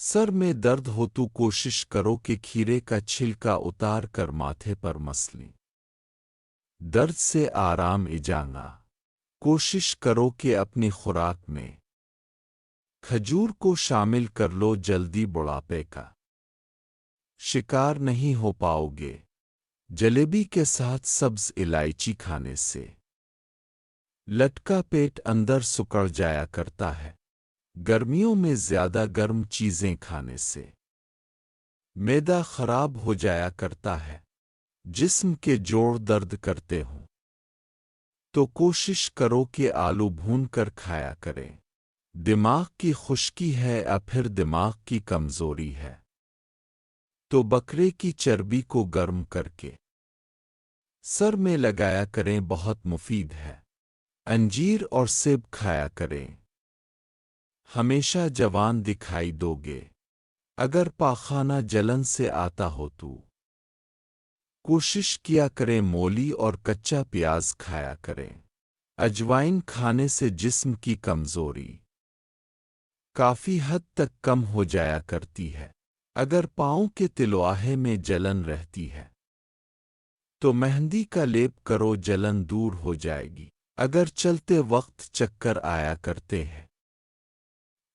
سر میں درد ہو تو کوشش کرو کہ کھیرے کا چھلکا اتار کر ماتھے پر مس لیں۔ درد سے آرام ایجانا کوشش کرو کہ اپنی خوراک میں کھجور کو شامل کر لو، جلدی بڑھاپے کا شکار نہیں ہو پاؤ گے۔ جلیبی کے ساتھ سبز الائچی کھانے سے لٹکا پیٹ اندر سکڑ جایا کرتا ہے۔ گرمیوں میں زیادہ گرم چیزیں کھانے سے معدہ خراب ہو جایا کرتا ہے۔ جسم کے جوڑ درد کرتے ہوں تو کوشش کرو کہ آلو بھون کر کھایا کریں۔ دماغ کی خشکی ہے یا پھر دماغ کی کمزوری ہے تو بکرے کی چربی کو گرم کر کے سر میں لگایا کریں، بہت مفید ہے۔ انجیر اور سیب کھایا کریں، ہمیشہ جوان دکھائی دو گے۔ اگر پاخانہ جلن سے آتا ہو تو کوشش کیا کریں مولی اور کچا پیاز کھایا کریں۔ اجوائن کھانے سے جسم کی کمزوری کافی حد تک کم ہو جایا کرتی ہے۔ اگر پاؤں کے تلواہے میں جلن رہتی ہے تو مہندی کا لیپ کرو، جلن دور ہو جائے گی۔ اگر چلتے وقت چکر آیا کرتے ہیں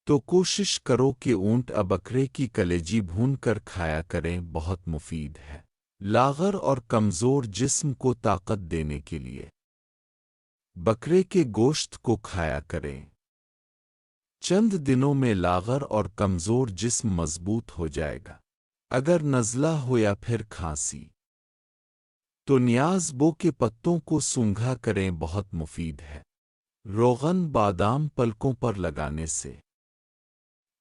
تو کوشش کرو کہ اونٹ یا بکرے کی کلیجی بھون کر کھایا کریں، بہت مفید ہے۔ لاغر اور کمزور جسم کو طاقت دینے کے لیے بکرے کے گوشت کو کھایا کریں۔ چند دنوں میں لاغر اور کمزور جسم مضبوط ہو جائے گا۔ اگر نزلہ ہو یا پھر کھانسی تو نیاز بو کے پتوں کو سونگھا کریں، بہت مفید ہے۔ روغن بادام پلکوں پر لگانے سے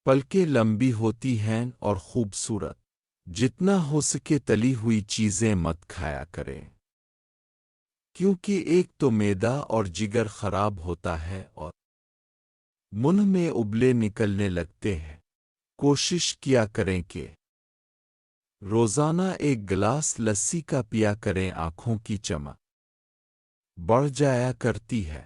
پلکیں لمبی ہوتی ہیں اور خوبصورت۔ جتنا ہو سکے تلی ہوئی چیزیں مت کھایا کریں، کیونکہ ایک تو معدہ اور جگر خراب ہوتا ہے اور منہ میں ابلے نکلنے لگتے ہیں۔ کوشش کیا کریں کہ روزانہ ایک گلاس لسی کا پیا کریں، آنکھوں کی چمک بڑھ جایا کرتی ہے۔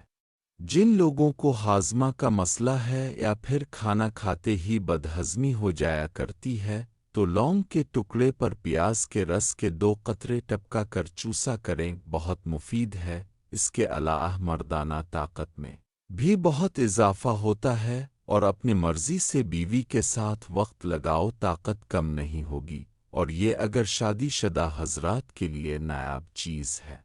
جن لوگوں کو ہاضمہ کا مسئلہ ہے یا پھر کھانا کھاتے ہی بدہضمی ہو جایا کرتی ہے تو لونگ کے ٹکڑے پر پیاز کے رس کے 2 قطرے ٹپکا کر چوسا کریں، بہت مفید ہے۔ اس کے علاوہ مردانہ طاقت میں بھی بہت اضافہ ہوتا ہے، اور اپنی مرضی سے بیوی کے ساتھ وقت لگاؤ، طاقت کم نہیں ہوگی، اور یہ اگر شادی شدہ حضرات کے لیے نایاب چیز ہے۔